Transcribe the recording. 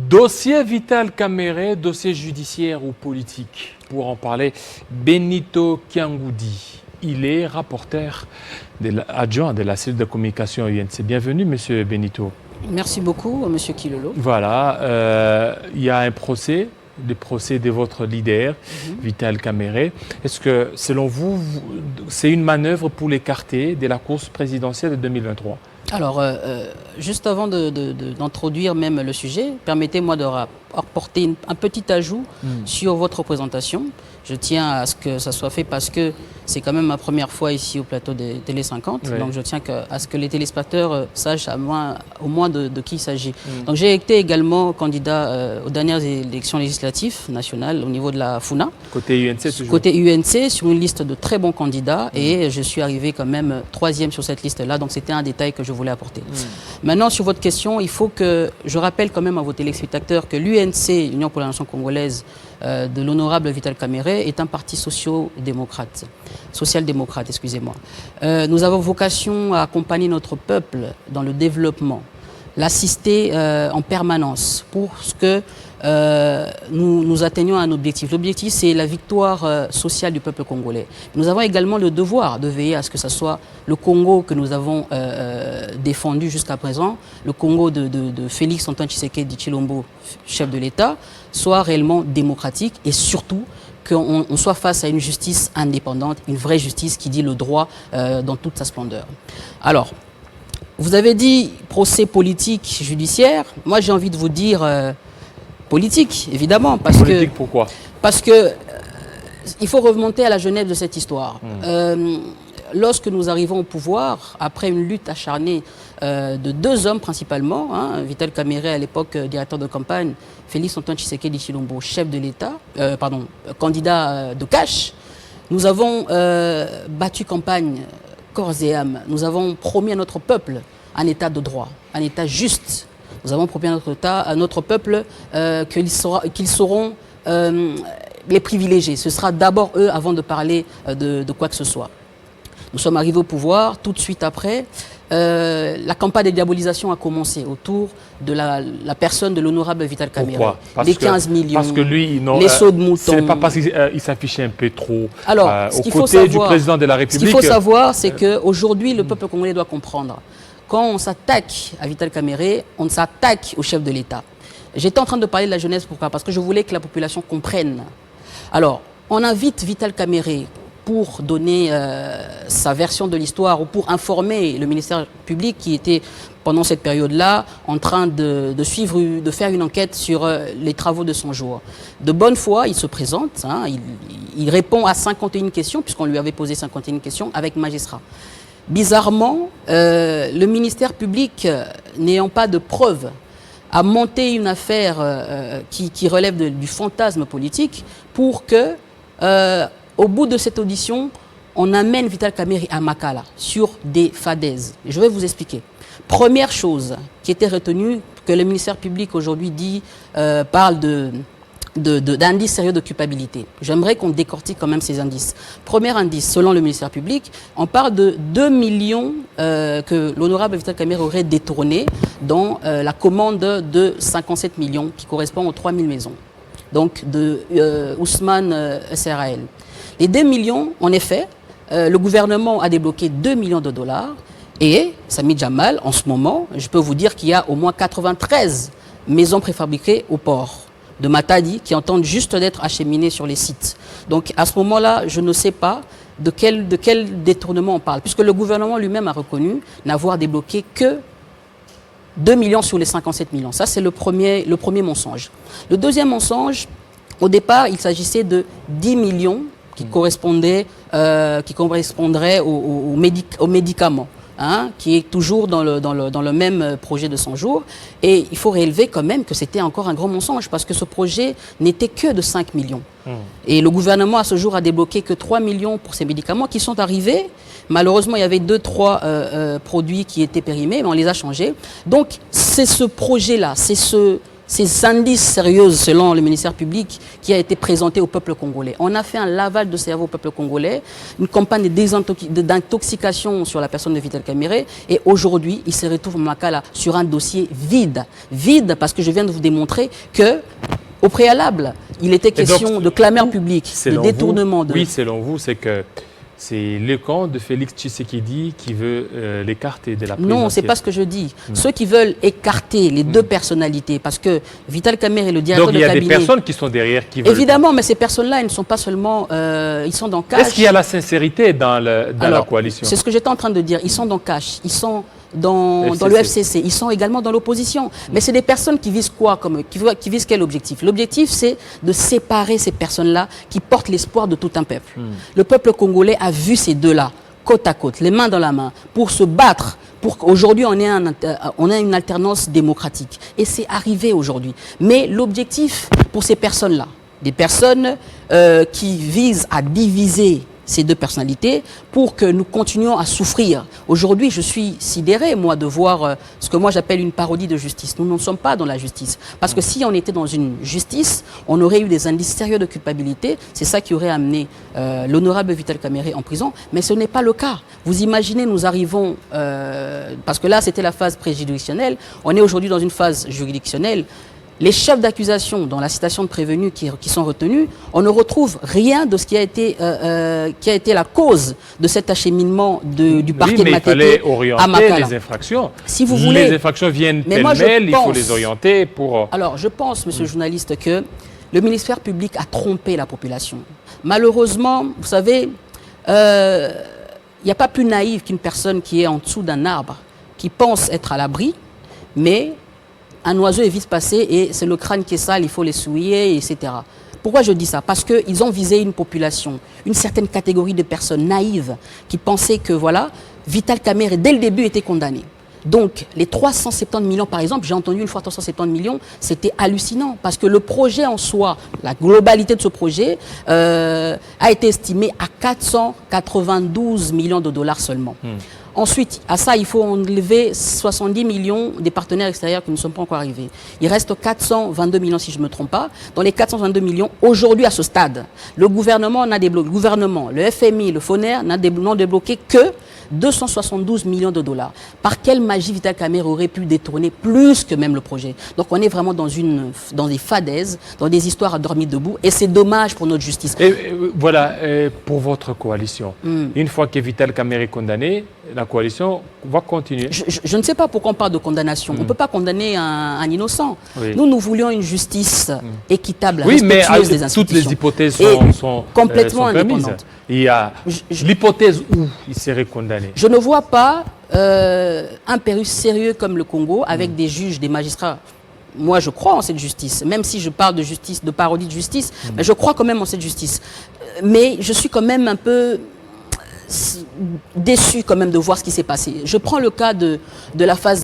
Dossier Vital Kamerhe, dossier judiciaire ou politique. Pour en parler, Benito Kiangoudi. Il est rapporteur adjoint de la cellule de communication UNC. Bienvenue, monsieur Benito. Merci beaucoup, monsieur Kilolo. Voilà, il y a un procès, le procès de votre leader, Vital Kamerhe. Est-ce que, selon vous, c'est une manœuvre pour l'écarter de la course présidentielle de 2023 ? Alors, juste avant d'introduire même le sujet, permettez-moi de apporter un petit ajout sur votre présentation. Je tiens à ce que ça soit fait parce que c'est quand même ma première fois ici au plateau de Télé 50. Oui. Donc je tiens à ce que les téléspectateurs sachent au moins de qui il s'agit. Donc j'ai été également candidat aux dernières élections législatives nationales au niveau de la FUNA. Côté UNC toujours. Côté UNC, sur une liste de très bons candidats et je suis arrivé quand même 3e sur cette liste-là. Donc c'était un détail que je voulais apporter. Maintenant, sur votre question, il faut que je rappelle quand même à vos téléspectateurs que l'UNC, Union pour la Nation congolaise, de l'honorable Vital Kamerhe, est un parti social-démocrate, excusez-moi. Nous avons vocation à accompagner notre peuple dans le développement, l'assister en permanence pour que nous atteignions un objectif. L'objectif, c'est la victoire sociale du peuple congolais. Nous avons également le devoir de veiller à ce que ce soit le Congo que nous avons défendu jusqu'à présent, le Congo de Félix Antoine Tshisekedi Tshilombo, chef de l'État, soit réellement démocratique et surtout qu'on soit face à une justice indépendante, une vraie justice qui dit le droit dans toute sa splendeur. Alors, vous avez dit procès politique, judiciaire. Moi, j'ai envie de vous dire politique, évidemment. Politique, pourquoi ? Parce que il faut remonter à la genèse de cette histoire. Lorsque nous arrivons au pouvoir, après une lutte acharnée de 2 hommes principalement, Vital Kamerhe à l'époque directeur de campagne, Félix Antoine Tshisekedi Tshilombo, chef de l'État, candidat de cash, nous avons battu campagne corps et âme. Nous avons promis à notre peuple un État de droit, un État juste. Nous avons promis à notre peuple qu'ils seront les privilégiés. Ce sera d'abord eux avant de parler de quoi que ce soit. Nous sommes arrivés au pouvoir, tout de suite après, la campagne de diabolisation a commencé autour de la personne de l'honorable Vital Kamerhe. Pourquoi ? Les 15 millions, parce que lui, les sauts de moutons. C'est pas parce qu'il s'affichait un peu trop aux côtés du président de la République. Ce qu'il faut savoir, c'est qu'aujourd'hui, le peuple congolais doit comprendre. Quand on s'attaque à Vital Kamerhe, on s'attaque au chef de l'État. J'étais en train de parler de la jeunesse, pourquoi ? Parce que je voulais que la population comprenne. Alors, on invite Vital Kamerhe pour donner sa version de l'histoire ou pour informer le ministère public qui était pendant cette période-là en train de faire une enquête sur les travaux de son jour. De bonne foi, il se présente, il répond à 51 questions puisqu'on lui avait posé 51 questions avec magistrat. Bizarrement, le ministère public, n'ayant pas de preuves, a monté une affaire qui relève du fantasme politique pour que, au bout de cette audition, on amène Vital Kamerhe à Makala sur des fadaises. Je vais vous expliquer. Première chose qui était retenue, que le ministère public aujourd'hui dit, parle d'indices sérieux de culpabilité. J'aimerais qu'on décortique quand même ces indices. Premier indice, selon le ministère public, on parle de 2 millions que l'honorable Vital Kamerhe aurait détourné dans la commande de 57 millions qui correspond aux 3000 maisons. Donc de Ousmane SRAL. Les 2 millions, en effet, le gouvernement a débloqué 2 millions de dollars et Sami Jamal, en ce moment, je peux vous dire qu'il y a au moins 93 maisons préfabriquées au port de Matadi qui entendent juste d'être acheminées sur les sites. Donc à ce moment-là, je ne sais pas de quel détournement on parle, puisque le gouvernement lui-même a reconnu n'avoir débloqué que 2 millions sur les 57 millions. Ça, c'est le premier mensonge. Le deuxième mensonge, au départ, il s'agissait de 10 millions qui correspondraient aux médicaments. Qui est toujours dans le même projet de 100 jours. Et il faut réélever quand même que c'était encore un grand mensonge parce que ce projet n'était que de 5 millions. Et le gouvernement à ce jour a débloqué que 3 millions pour ces médicaments qui sont arrivés. Malheureusement, il y avait 2-3 produits qui étaient périmés, mais on les a changés. Donc, c'est ce projet-là, c'est ce ces indices sérieux selon le ministère public qui a été présenté au peuple congolais. On a fait un lavage de cerveau au peuple congolais, une campagne d'intoxication sur la personne de Vital Kamerhe et aujourd'hui, il se retrouve Makala sur un dossier vide. Vide parce que je viens de vous démontrer que au préalable, il était question donc, de clameur publique, de détournement. Oui, selon vous, c'est que c'est le camp de Félix Tshisekedi qui veut l'écarter de la présidentielle. Non, ce n'est pas ce que je dis. Ceux qui veulent écarter les deux personnalités, parce que Vital Kamerhe est le directeur de cabinet... Donc il y a des personnes qui sont derrière qui veulent... Évidemment, mais ces personnes-là, elles ne sont pas seulement... ils sont dans cash. Est-ce qu'il y a la sincérité dans la coalition? C'est ce que j'étais en train de dire. Ils sont dans cash. Ils sont... dans le FCC, ils sont également dans l'opposition. Mais c'est des personnes qui visent quoi, qui visent quel objectif? L'objectif, c'est de séparer ces personnes-là qui portent l'espoir de tout un peuple. Le peuple congolais a vu ces deux-là, côte à côte, les mains dans la main, pour se battre, pour qu'aujourd'hui on ait une alternance démocratique. Et c'est arrivé aujourd'hui. Mais l'objectif pour ces personnes-là, des personnes qui visent à diviser ces deux personnalités pour que nous continuions à souffrir. Aujourd'hui, je suis sidéré, moi, de voir ce que moi j'appelle une parodie de justice. Nous ne sommes pas dans la justice. Parce que si on était dans une justice, on aurait eu des indices sérieux de culpabilité. C'est ça qui aurait amené l'honorable Vital Kamerhe en prison. Mais ce n'est pas le cas. Vous imaginez, nous arrivons, parce que là, c'était la phase préjuridictionnelle. On est aujourd'hui dans une phase juridictionnelle. Les chefs d'accusation dans la citation de prévenus qui sont retenus, on ne retrouve rien de ce qui a été la cause de cet acheminement du parquet de Matete à Makala. Il fallait orienter les infractions. Si vous voulez, les infractions viennent pêle-mêle, il faut les orienter pour... Alors, je pense, monsieur le journaliste, que le ministère public a trompé la population. Malheureusement, vous savez, il n'y a pas plus naïf qu'une personne qui est en dessous d'un arbre, qui pense être à l'abri, mais... un oiseau est vite passé et c'est le crâne qui est sale, il faut les souiller, etc. Pourquoi je dis ça? Parce qu'ils ont visé une population, une certaine catégorie de personnes naïves qui pensaient que, voilà, Vital Kamerhe, dès le début, était condamné. Donc, les 370 millions, par exemple, j'ai entendu une fois 370 millions, c'était hallucinant parce que le projet en soi, la globalité de ce projet, a été estimé à 492 millions de dollars seulement. Ensuite, à ça, il faut enlever 70 millions des partenaires extérieurs qui ne sont pas encore arrivés. Il reste 422 millions, si je ne me trompe pas. Dans les 422 millions, aujourd'hui, à ce stade, le gouvernement, le FMI, le FONER n'ont débloqué que 272 millions de dollars. Par quelle magie Vital Kamerhe aurait pu détourner plus que même le projet? Donc on est vraiment dans des fadaises, dans des histoires à dormir debout et c'est dommage pour notre justice. Et voilà, pour votre coalition, une fois que Vital Kamerhe est condamné, la coalition va continuer. Je ne sais pas pourquoi on parle de condamnation. On ne peut pas condamner un innocent. Oui. Nous voulions une justice équitable, respectueuse des institutions. Toutes les hypothèses sont complètement indépendantes. Il y a l'hypothèse où il serait condamné. Je ne vois pas un Pérou sérieux comme le Congo, avec des juges, des magistrats. Moi, je crois en cette justice, même si je parle de justice, de parodie de justice, mais je crois quand même en cette justice. Mais je suis quand même un peu déçu quand même de voir ce qui s'est passé. Je prends le cas de la phase